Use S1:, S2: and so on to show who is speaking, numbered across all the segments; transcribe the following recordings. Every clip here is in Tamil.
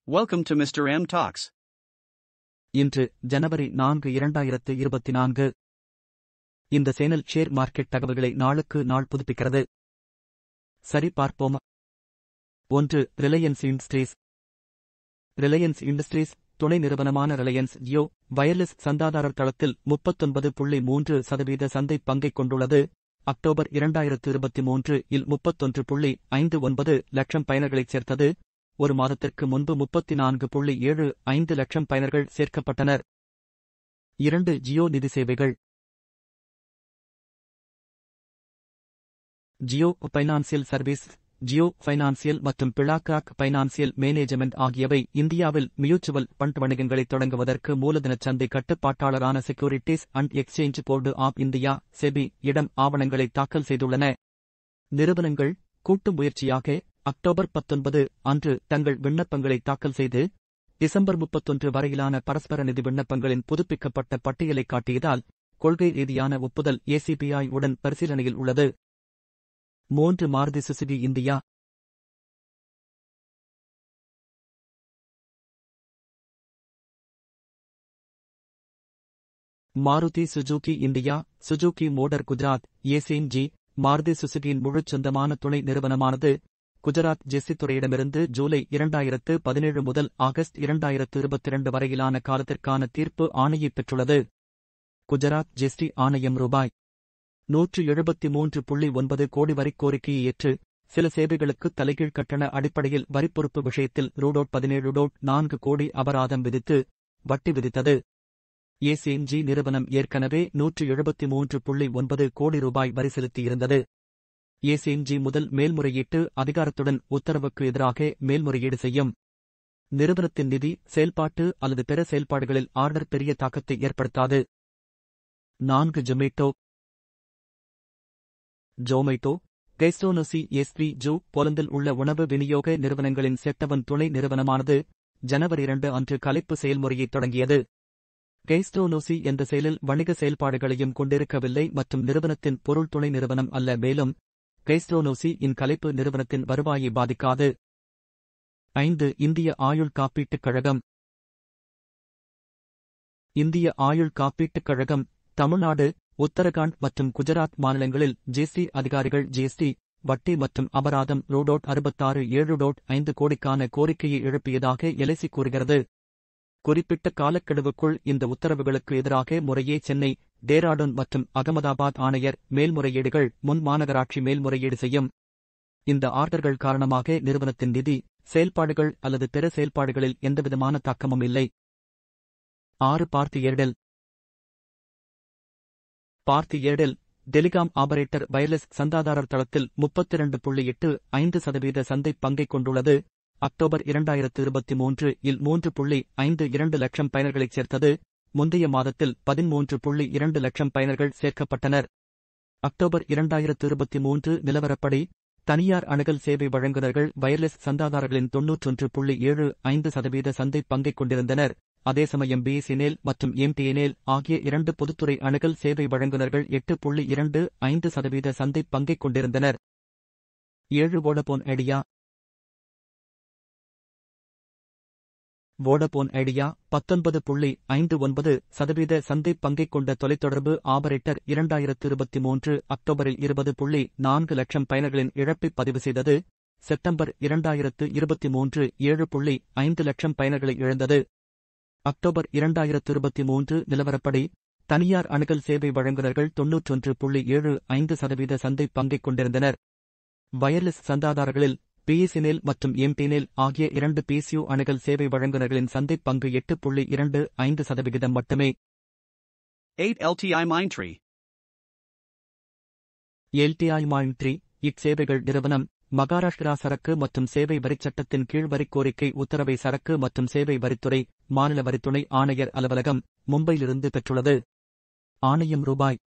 S1: Welcome to Mr. M Talks.
S2: இன்று ஜனவரி 4 2024. இந்த சேனல் ஷேர் மார்க்கெட் தகவல்களை நாளுக்கு நாள் புதுப்பிக்கிறது. சரி பார்ப்போம். 1. Reliance industries. ரிலையன்ஸ் இண்டஸ்ட்ரீஸ் துணை நிறுவனமான ரிலையன்ஸ் ஜியோ வயர்லெஸ் சந்தாதாரர் தளத்தில் 39.3% சந்தை பங்கைக் கொண்டுள்ளது. அக்டோபர் 2023 இல் 31.59 லட்சம் பயனர்களைச் சேர்த்தது. ஒரு மாதத்திற்கு முன்பு 34.75 லட்சம் பயனர்கள் சேர்க்கப்பட்டனர். 2. ஜியோ நிதி சேவைகள். Jio financial service, Jio financial மற்றும் பிளாக்ராக் பைனான்சியல் மேனேஜ்மெண்ட் ஆகியவை இந்தியாவில் மியூச்சுவல் ஃபண்ட் வணிகங்களை தொடங்குவதற்கு மூலதனச் சந்தை கட்டுப்பாட்டாளரான securities and exchange board of India SEBI இடம் ஆவணங்களை தாக்கல் செய்துள்ளன. நிறுவனங்கள் கூட்டு முயற்சியாக அக்டோபர் 19 அன்று தங்கள் விண்ணப்பங்களை தாக்கல் செய்து டிசம்பர் 31 வரையிலான பரஸ்பர நிதி விண்ணப்பங்களின் புதுப்பிக்கப்பட்ட பட்டியலை காட்டியதால் கொள்கை ரீதியான ஒப்புதல் ACPI உடன் பரிசீலனையில் உள்ளது. 3. Maruti Suzuki India. Maruti Suzuki India, Suzuki motor Gujarat, ஏசிஎன்ஜி, மாருதி சுசுகியின் முழுச் சொந்தமான துணை நிறுவனமானது குஜராத் ஜெஸ்டி துறையிடமிருந்து ஜூலை 2017 முதல் ஆகஸ்ட் 2022 வரையிலான காலத்திற்கான தீர்ப்பு ஆணையை பெற்றுள்ளது. குஜராத் ஜெஸ்டி ஆணையம் ரூபாய் 173.9 கோடி வரிக் கோரிக்கையை ஏற்று சில சேவைகளுக்கு தலைகீழ் கட்டண அடிப்படையில் வரிப்பொறுப்பு விஷயத்தில் ரூ.17.4 கோடி அபராதம் விதித்து வட்டி விதித்தது. ஏசிஎன்ஜி நிறுவனம் ஏற்கனவே 173.9 கோடி ரூபாய் வரி செலுத்தியிருந்தது. ஏசிஎன்ஜி முதல் மேல்முறையீட்டு அதிகாரத்துடன் உத்தரவுக்கு எதிராக மேல்முறையீடு செய்யும். நிறுவனத்தின் நிதி, செயல்பாட்டு அல்லது பிற செயல்பாடுகளில் ஆர்டர் பெரிய தாக்கத்தை ஏற்படுத்தாது. 4. ஜொமேட்டோ, கைஸ்ட்ரோனோசி எஸ்வி ஜூ போலந்தில் உள்ள உணவு விநியோக நிறுவனங்களின் செட்டவன் துணை நிறுவனமானது ஜனவரி 2 அன்று கலைப்பு செயல்முறையை தொடங்கியது. கைஸ்ட்ரோனோசி என்ற செயலில் வணிக செயல்பாடுகளையும் கொண்டிருக்கவில்லை மற்றும் நிறுவனத்தின் பொருள் துணை நிறுவனம் அல்ல, மேலும் கைஸ்ட்ரோனோசி இன் கலைப்பு நிறுவனத்தின் வருவாயை பாதிக்காது. 5. இந்திய ஆயுள் காப்பீட்டுக் கழகம். இந்திய ஆயுள் காப்பீட்டுக் கழகம் தமிழ்நாடு, உத்தரகாண்ட் மற்றும் குஜராத் மாநிலங்களில் ஜிஎஸ்டி அதிகாரிகள் ஜிஎஸ்டி, வட்டி மற்றும் அபராதம் ரூ.66.7.5 கோடிக்கான கோரிக்கையை எழுப்பியதாக எல்ஐசி கூறுகிறது. குறிப்பிட்ட காலக்கெடுவுக்குள் இந்த உத்தரவுகளுக்கு எதிராக முறையே சென்னை, டேராடூன் மற்றும் அகமதாபாத் ஆணையர் மேல்முறையீடுகள் முன் மாநகராட்சி மேல்முறையீடு செய்யும். இந்த ஆர்டர்கள் காரணமாக நிறுவனத்தின் நிதி, செயல்பாடுகள் அல்லது பிற செயல்பாடுகளில் எந்தவிதமான தாக்கமும் இல்லை. 6. Bharti Airtel. Bharti Airtel telecom operator wireless சந்தாதாரர் தளத்தில் 32.85% சந்தை பங்கைக் கொண்டுள்ளது. அக்டோபர் 2023 இல் 3.52 லட்சம் பயனர்களைச் சேர்த்தது. முந்தைய மாதத்தில் 13.2 லட்சம் பயனர்கள் சேர்க்கப்பட்டனர். அக்டோபர் 2023 நிலவரப்படி தனியார் அணுகல் சேவை வழங்குநர்கள் வயர்லெஸ் சந்தாதாரர்களின் 91.75% சந்தை பங்கைக் கொண்டிருந்தனர். அதேசமயம் பிஎஸ்என்எல் மற்றும் எம்டிஎன்எல் ஆகிய 2 பொதுத்துறை அணுகல் சேவை வழங்குநர்கள் 8.25% சந்தை பங்கைக் கொண்டிருந்தனர். 7. Vodafone idea. வோடபோன் ஐடியா 19.59% சந்தை பங்கைக் கொண்ட தொலைத்தொடர்பு ஆபரேட்டர் 2023 அக்டோபரில் 20.4 லட்சம் பயனர்களின் இழப்பை பதிவு செய்தது. செப்டம்பர் 2023 7.5 லட்சம் பயனர்களை இழந்தது. அக்டோபர் 2023 நிலவரப்படி தனியார் அணுகல் சேவை வழங்குநர்கள் 91.75% சந்தை பங்கைக் கொண்டிருந்தனர். வயர்லெஸ் சந்தாதாரர்களில் பிஎஸ்என்எல் மற்றும் எம்டிஎன்எல் ஆகிய 2 PSU அணுகல் சேவை வழங்குநர்களின் சந்தை பங்கு 8.25% மட்டுமே.
S1: 8. LTI Mindtree.
S2: LTI Mindtree இச்சேவைகள் நிறுவனம் மகாராஷ்டிரா சரக்கு மற்றும் சேவை வரிச் சட்டத்தின் கீழ் வரிக் கோரிக்கை உத்தரவை சரக்கு மற்றும் சேவை வரித்துறை, மாநில வரித்துணை ஆணையர் அலுவலகம், மும்பையிலிருந்து பெற்றுள்ளது. ஆணையம் ரூபாய்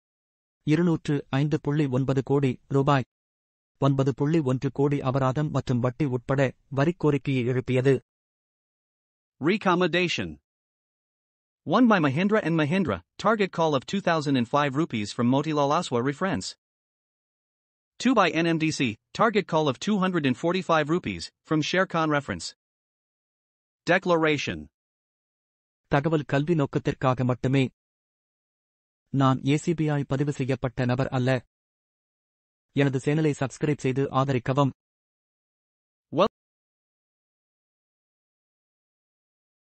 S2: 205.9 கோடி, ரூபாய் 9.1 கோடி அபராதம் மற்றும் வட்டி உட்பட வரிக் கோரிக்கையை எழுப்பியது.
S1: Recommendation. 1 by Mahindra & Mahindra, target call of 2005 rupees from Motilal Oswal reference. 2 by NMDC, target call of 245 rupees, from Sher Khan reference. Declaration.
S2: தகவல் கல்வி நோக்கத்திற்காக மட்டுமே. நான் ACBI பதிவு செய்யப்பட்ட நபர் அல்ல. எனது சேனலை சப்ஸ்கிரைப் செய்து ஆதரிக்கவும்.